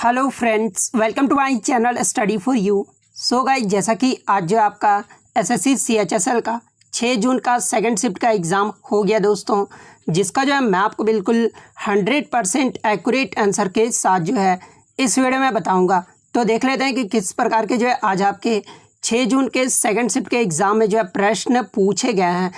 Hello friends, welcome to my channel study for you. So guys, जैसा कि आज जो आपका एसएससी सीएचएसएल का 6 जून का सेकंड शिफ्ट का एग्ज़ाम हो गया दोस्तों, जिसका जो है मैं आपको बिल्कुल 100% एक्यूरेट आंसर के साथ जो है इस वीडियो में बताऊंगा। तो देख लेते हैं कि किस प्रकार के जो है आज आपके 6 जून के सेकंड शिफ्ट के एग्ज़ाम में जो है प्रश्न पूछे गए हैं।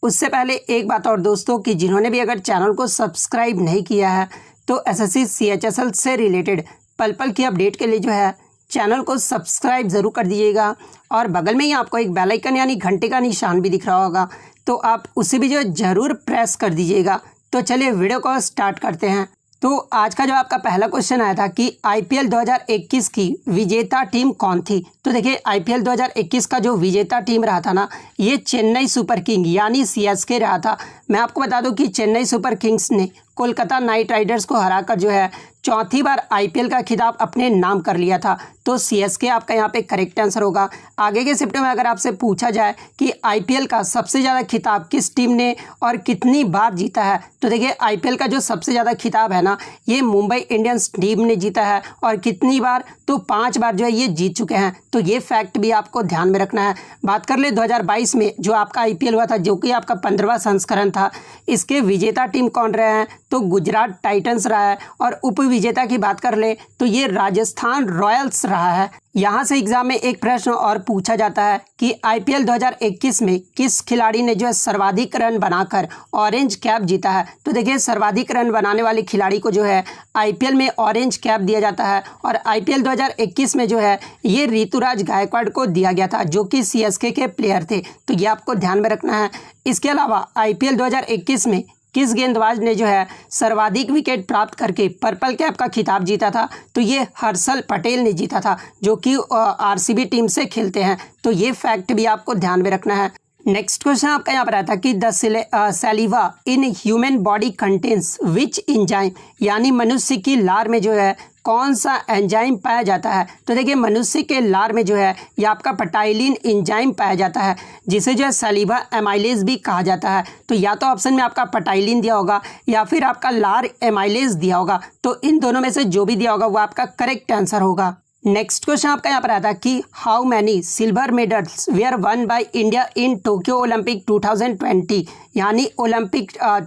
उससे पहले एक बात और दोस्तों, कि जिन्होंने भी अगर चैनल को सब्सक्राइब नहीं किया है तो एसएससी सीएचएसएल से रिलेटेड पल पल की अपडेट के लिए जो है चैनल को सब्सक्राइब ज़रूर कर दीजिएगा। और बगल में ही आपको एक बेल आइकन यानी घंटे का निशान भी दिख रहा होगा, तो आप उसे भी जो है ज़रूर प्रेस कर दीजिएगा। तो चलिए वीडियो को स्टार्ट करते हैं। तो आज का जो आपका पहला क्वेश्चन आया था कि आईपीएल 2021 की विजेता टीम कौन थी। तो देखिए, आईपीएल 2021 का जो विजेता टीम रहा था ना, ये चेन्नई सुपर किंग यानी सीएसके रहा था। मैं आपको बता दूं कि चेन्नई सुपर किंग्स ने कोलकाता नाइट राइडर्स को हराकर जो है चौथी बार आईपीएल का खिताब अपने नाम कर लिया था। तो सीएसके आपका यहाँ पे करेक्ट आंसर होगा। आगे के शिफ्ट में अगर आपसे पूछा जाए कि आईपीएल का सबसे ज़्यादा खिताब किस टीम ने और कितनी बार जीता है, तो देखिए आईपीएल का जो सबसे ज़्यादा खिताब है ना, ये मुंबई इंडियंस टीम ने जीता है। और कितनी बार, तो 5 बार जो है ये जीत चुके हैं। तो ये फैक्ट भी आपको ध्यान में रखना है। बात कर ले 2022 में जो आपका आईपीएल हुआ था, जो कि आपका 15वां संस्करण था, इसके विजेता टीम कौन रहे हैं, तो गुजरात टाइटंस रहा है। और उप विजेता की बात कर ले तो ये राजस्थान रॉयल्स रहा है। यहाँ से एग्जाम में एक प्रश्न और पूछा जाता है कि आईपीएल 2021 में किस खिलाड़ी ने जो है सर्वाधिक रन बनाकर ऑरेंज कैप जीता है। तो देखिए, सर्वाधिक रन बनाने वाले खिलाड़ी को जो है आईपीएल में ऑरेंज कैप दिया जाता है। और आईपीएल 2021 में जो है ये ऋतुराज गायकवाड़ को दिया गया था, जो कि सीएसके के प्लेयर थे। तो ये आपको ध्यान में रखना है। इसके अलावा आईपीएल 2021 में किस गेंदबाज ने जो है सर्वाधिक विकेट प्राप्त करके पर्पल कैप का खिताब जीता था, तो ये हर्षल पटेल ने जीता था, जो कि आरसीबी टीम से खेलते हैं। तो ये फैक्ट भी आपको ध्यान में रखना है। नेक्स्ट क्वेश्चन आपका यहाँ पर आया था कि the saliva in human body contains which enzyme, यानी मनुष्य की लार में जो है कौन सा एंजाइम पाया जाता है। तो देखिए, मनुष्य के लार में जो है ये आपका पटाइलिन एंजाइम पाया जाता है, जिसे जो है सैलिवा एमाइलेज भी कहा जाता है। तो या तो ऑप्शन में आपका पटाइलिन दिया होगा या फिर आपका लार एमाइलेज दिया होगा। तो इन दोनों में से जो भी दिया होगा वो आपका करेक्ट आंसर होगा। नेक्स्ट क्वेश्चन आपका यहाँ पर आता है कि how many silver medals were won by India in Tokyo Olympic 2020, यानी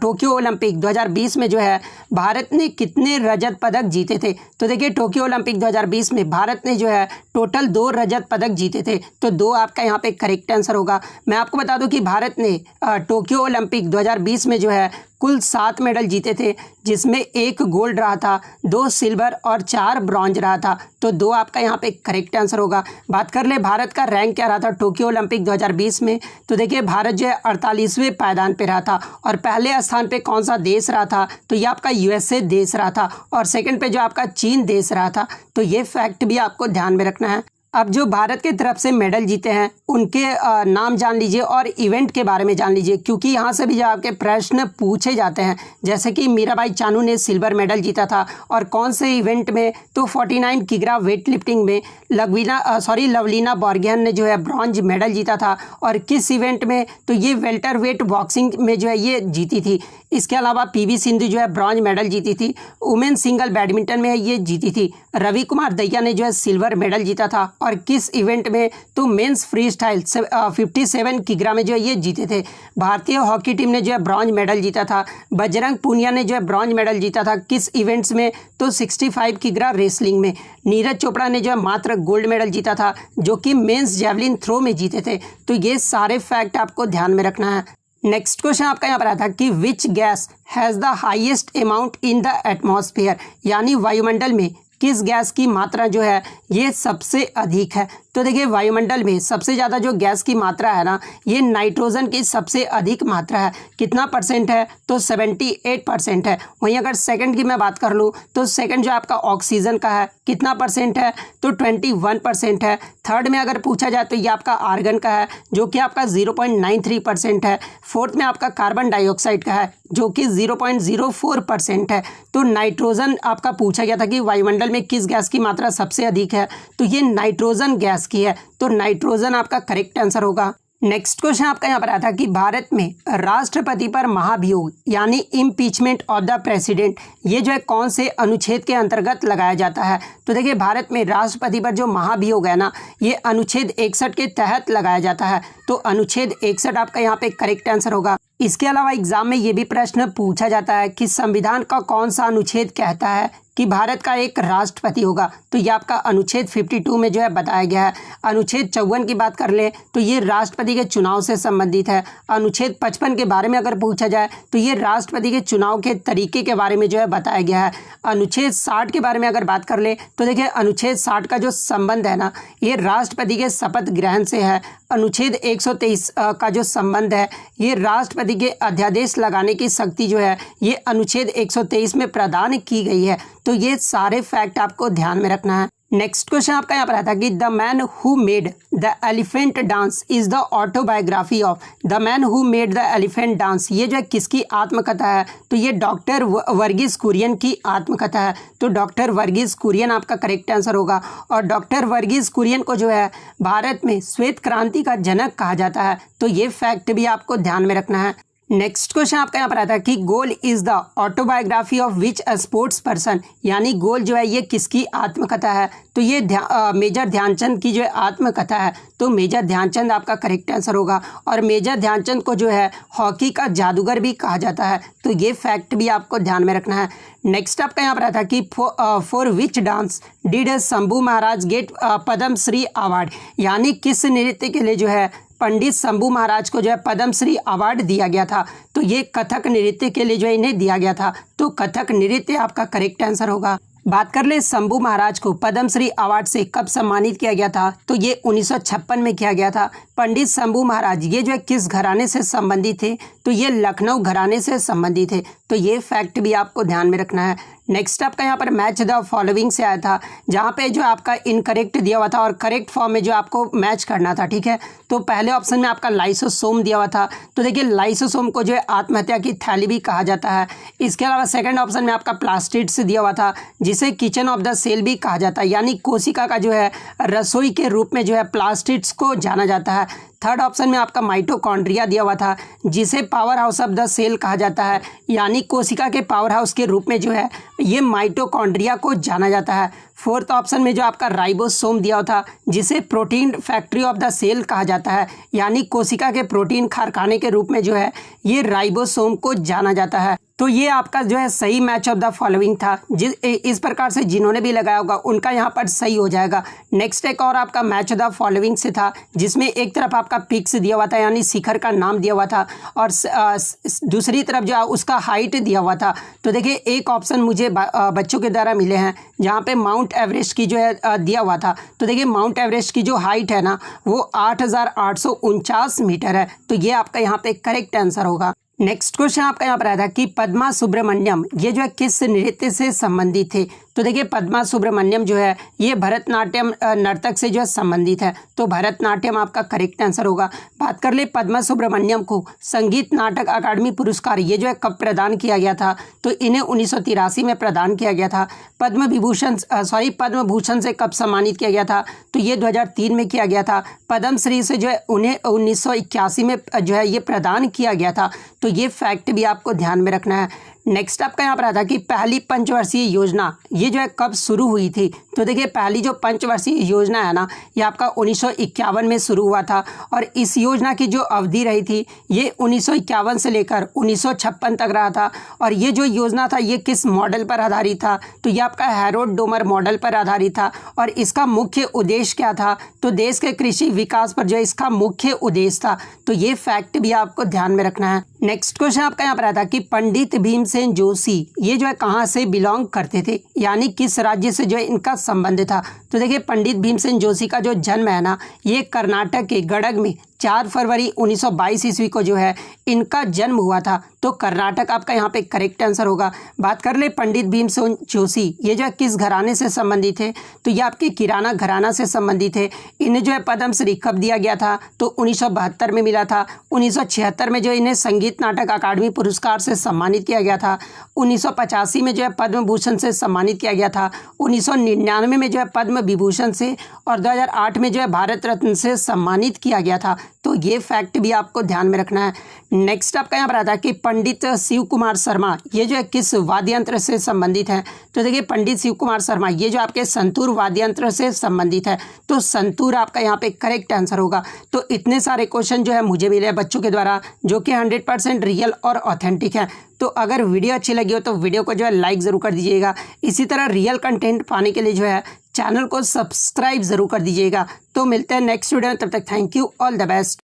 टोक्यो ओलंपिक 2020 में जो है भारत ने कितने रजत पदक जीते थे। तो देखिए, टोक्यो ओलंपिक 2020 में भारत ने जो है टोटल 2 रजत पदक जीते थे। तो 2 आपका यहाँ पे करेक्ट आंसर होगा। मैं आपको बता दूं कि भारत ने टोक्यो ओलंपिक 2020 में जो है कुल 7 मेडल जीते थे, जिसमें 1 गोल्ड रहा था, 2 सिल्वर और 4 ब्रॉन्ज रहा था। तो 2 आपका यहाँ पे करेक्ट आंसर होगा। बात कर ले भारत का रैंक क्या रहा था टोक्यो ओलंपिक 2020 में, तो देखिए भारत जो है 48वें पायदान पे रहा था। और पहले स्थान पे कौन सा देश रहा था, तो ये आपका यूएसए देश रहा था। और सेकंड पे जो आपका चीन देश रहा था। तो ये फैक्ट भी आपको ध्यान में रखना है। अब जो भारत की तरफ से मेडल जीते हैं उनके नाम जान लीजिए और इवेंट के बारे में जान लीजिए, क्योंकि यहाँ से भी जो आपके प्रश्न पूछे जाते हैं। जैसे कि मीराबाई चानू ने सिल्वर मेडल जीता था, और कौन से इवेंट में, तो 49 किग्रा वेट लिफ्टिंग में लवलीना बोर्गोहेन ने जो है ब्रॉन्ज मेडल जीता था। और किस इवेंट में, तो ये वेल्टर वेट बॉक्सिंग में जो है ये जीती थी। इसके अलावा पीवी सिंधु जो है ब्रॉन्ज मेडल जीती थी। वुमेन सिंगल बैडमिंटन में ये जीती थी। रवि कुमार दहिया ने जो है सिल्वर मेडल जीता था। और किस इवेंट में, तो मेंस फ्री स्टाइल 57 किग्रा में जो है ये जीते थे। भारतीय हॉकी टीम ने जो है ब्रॉन्ज मेडल जीता था। बजरंग पूनिया ने जो है ब्रॉन्ज मेडल जीता था। किस इवेंट्स में, तो 65 किग्रा रेसलिंग में। नीरज चोपड़ा ने जो है मात्र गोल्ड मेडल जीता था, जो कि मेंस जैवलिन थ्रो में जीते थे। तो ये सारे फैक्ट आपको ध्यान में रखना है। नेक्स्ट क्वेश्चन आपका यहाँ पर आया था कि which gas has the highest amount in the atmosphere, यानी वायुमंडल में किस गैस की मात्रा जो है ये सबसे अधिक है। तो देखिए, वायुमंडल में सबसे ज़्यादा जो गैस की मात्रा है ना, ये नाइट्रोजन की सबसे अधिक मात्रा है। कितना परसेंट है, तो 78% है। वहीं अगर सेकंड की मैं बात कर लूँ, तो सेकंड जो आपका ऑक्सीजन का है, कितना परसेंट है, तो 21% है। थर्ड में अगर पूछा जाए तो ये आपका आर्गन का है, जो कि आपका 0.93% है। फोर्थ में आपका कार्बन डाइऑक्साइड का है, जो कि 0.04% है। तो नाइट्रोजन आपका पूछा गया था कि वायुमंडल में किस गैस की मात्रा सबसे अधिक है, तो ये नाइट्रोजन गैस की है। तो नाइट्रोजन आपका करेक्ट आंसर होगा। नेक्स्ट क्वेश्चन आपका यहाँ पर आया था कि भारत में राष्ट्रपति पर महाभियोग यानी इम्पीचमेंट ऑफ द प्रेसिडेंट ये जो है कौन से अनुच्छेद के अंतर्गत लगाया जाता है। तो देखिए भारत में राष्ट्रपति पर जो महाभियोग है ना ये अनुच्छेद 61 के तहत लगाया जाता है। तो अनुच्छेद 61 आपका यहाँ पे करेक्ट आंसर होगा। इसके अलावा एग्जाम में ये भी प्रश्न पूछा जाता है कि संविधान का कौन सा अनुच्छेद कहता है कि भारत का एक राष्ट्रपति होगा। तो ये आपका अनुच्छेद 52 में जो है बताया गया है। अनुच्छेद 54 की बात कर ले तो ये राष्ट्रपति के चुनाव से संबंधित है। अनुच्छेद 55 के बारे में अगर पूछा जाए तो ये राष्ट्रपति के चुनाव के तरीके के बारे में जो है बताया गया है। अनुच्छेद 60 के बारे में अगर बात कर ले तो देखिए अनुच्छेद 60 का जो संबंध है ना ये राष्ट्रपति के शपथ ग्रहण से है। अनुच्छेद 123 का जो संबंध है ये राष्ट्रपति के अध्यादेश लगाने की शक्ति जो है ये अनुच्छेद 123 में प्रदान की गई है। तो ये सारे फैक्ट आपको ध्यान में रखना है। नेक्स्ट क्वेश्चन आपका यहाँ पर आता है कि the man who made the elephant dance is the autobiography of. The man who made the elephant dance ये जो है किसकी आत्मकथा है। तो ये डॉक्टर वर्गीस कुरियन की आत्मकथा है। तो डॉक्टर वर्गीस कुरियन आपका करेक्ट आंसर होगा। और डॉक्टर वर्गीस कुरियन को जो है भारत में श्वेत क्रांति का जनक कहा जाता है। तो ये फैक्ट भी आपको ध्यान में रखना है। नेक्स्ट क्वेश्चन आपका यहाँ पर आता है कि goal is the autobiography of which sports person यानी गोल जो है ये किसकी आत्मकथा है। तो ये मेजर ध्यानचंद की जो है आत्मकथा है। तो मेजर ध्यानचंद आपका करेक्ट आंसर होगा। और मेजर ध्यानचंद को जो है हॉकी का जादूगर भी कहा जाता है। तो ये फैक्ट भी आपको ध्यान में रखना है। नेक्स्ट आपका यहाँ पर आता है कि for which dance did Shambhu Maharaj get Padmashri award यानी किस नृत्य के लिए जो है पंडित शंभू महाराज को जो है पद्मश्री अवार्ड दिया गया था। तो ये कथक नृत्य के लिए जो है इन्हें दिया गया था। तो कथक नृत्य आपका करेक्ट आंसर होगा। बात कर ले शंभू महाराज को पद्मश्री अवार्ड से कब सम्मानित किया गया था। तो ये 1956 में किया गया था। पंडित शंभू महाराज ये जो है किस घराने से संबंधित थे। तो ये लखनऊ घराने से संबंधित थे। तो ये फैक्ट भी आपको ध्यान में रखना है। नेक्स्ट आपका यहाँ पर मैच द फॉलोइंग से आया था जहाँ पे जो आपका इनकरेक्ट दिया हुआ था और करेक्ट फॉर्म में जो आपको मैच करना था। ठीक है तो पहले ऑप्शन में आपका लाइसोसोम दिया हुआ था। तो देखिए लाइसोसोम को जो है आत्महत्या की थैली भी कहा जाता है। इसके अलावा सेकंड ऑप्शन में आपका प्लास्टिड्स दिया हुआ था जिसे किचन ऑफ द सेल भी कहा जाता है यानी कोशिका का जो है रसोई के रूप में जो है प्लास्टिड्स को जाना जाता है। थर्ड ऑप्शन में आपका माइटोकॉन्ड्रिया दिया हुआ था जिसे power house of the cell कहा जाता है यानी कोशिका के पावर हाउस के रूप में जो है ये माइटोकॉन्ड्रिया को जाना जाता है। फोर्थ ऑप्शन में जो आपका राइबोसोम दिया हुआ था जिसे protein factory of the cell कहा जाता है यानी कोशिका के प्रोटीन कारखाने के रूप में जो है ये राइबोसोम को जाना जाता है। तो ये आपका जो है सही मैच ऑफ द फॉलोइंग था। इस प्रकार से जिन्होंने भी लगाया होगा उनका यहाँ पर सही हो जाएगा। नेक्स्ट एक और आपका मैच ऑफ द फॉलोइंग से था जिसमें एक तरफ आपका पिक्स दिया हुआ था यानी शिखर का नाम दिया हुआ था और दूसरी तरफ जो उसका हाइट दिया हुआ था। तो देखिए एक ऑप्शन मुझे बच्चों के द्वारा मिले हैं जहाँ पे माउंट एवरेस्ट की जो है दिया हुआ था। तो देखिए माउंट एवरेस्ट की जो हाइट है ना वो 8,849 मीटर है। तो ये आपका यहाँ पे करेक्ट आंसर होगा। नेक्स्ट क्वेश्चन आपका यहाँ पर आया था कि पद्मा सुब्रमण्यम ये जो है किस नृत्य से संबंधित थे। तो देखिए पद्मा सुब्रमण्यम जो है ये भरतनाट्यम नर्तक से जो है संबंधित है। तो भरतनाट्यम आपका करेक्ट आंसर होगा। बात कर ले पद्मा सुब्रमण्यम को संगीत नाटक अकादमी पुरस्कार ये जो है कब प्रदान किया गया था। तो इन्हें 1983 में प्रदान किया गया था। पद्म भूषण से कब सम्मानित किया गया था। तो ये 2003 में किया गया था। पद्मश्री से जो है उन्हें 1981 में जो है ये प्रदान किया गया था। तो ये फैक्ट भी आपको ध्यान में रखना है। नेक्स्ट आपका यहाँ पर आता है कि पहली पंचवर्षीय योजना ये जो है कब शुरू हुई थी। तो देखिए पहली जो पंचवर्षीय योजना है ना ये आपका 1951 में शुरू हुआ था और इस योजना की जो अवधि रही थी ये 1951 से लेकर 1956 तक रहा था। और ये जो योजना था ये किस मॉडल पर आधारित था। तो ये आपका हैरोल्ड डोमर मॉडल पर आधारित था। और इसका मुख्य उद्देश्य क्या था। तो देश के कृषि विकास पर जो इसका मुख्य उद्देश्य था। तो ये फैक्ट भी आपको ध्यान में रखना है। नेक्स्ट क्वेश्चन आपका यहाँ पर आता है कि पंडित भीमसेन जोशी ये जो है कहाँ से बिलोंग करते थे यानी किस राज्य से जो है इनका संबंध था। तो देखिए पंडित भीमसेन जोशी का जो जन्म है ना ये कर्नाटक के गडग में 4 फरवरी 1922 ईस्वी को जो है इनका जन्म हुआ था। तो कर्नाटक आपका यहाँ पे करेक्ट आंसर होगा। बात कर ले पंडित भीमसेन जोशी ये जो है किस घराने से संबंधित है। तो ये आपके किराना घराना से संबंधित है। इन्हें जो है पद्मश्री कब दिया गया था। तो 1972 में मिला था। 1976 में जो इन्हें संगीत नाटक अकादमी पुरस्कार से सम्मानित किया गया था। 1985 में जो है पद्म भूषण से सम्मानित किया गया था। 1999 में जो है पद्म विभूषण से और 2008 में जो है भारत रत्न से सम्मानित किया गया था। तो ये फैक्ट भी आपको ध्यान में रखना है। नेक्स्ट आपका यहाँ पर आता है कि पंडित शिव कुमार शर्मा ये जो है किस वाद्य यंत्र से संबंधित है। तो देखिए पंडित शिव कुमार शर्मा ये जो आपके संतूर वाद्य यंत्र से संबंधित है, तो संतूर आपका यहाँ पे करेक्ट आंसर होगा। तो इतने सारे क्वेश्चन जो है मुझे मिले बच्चों के द्वारा जो कि 100% रियल और ऑथेंटिक है। तो अगर वीडियो अच्छी लगी हो तो वीडियो को जो है लाइक ज़रूर कर दीजिएगा। इसी तरह रियल कंटेंट पाने के लिए जो है चैनल को सब्सक्राइब ज़रूर कर दीजिएगा। तो मिलते हैं नेक्स्ट वीडियो में, तब तक thank you, all the best.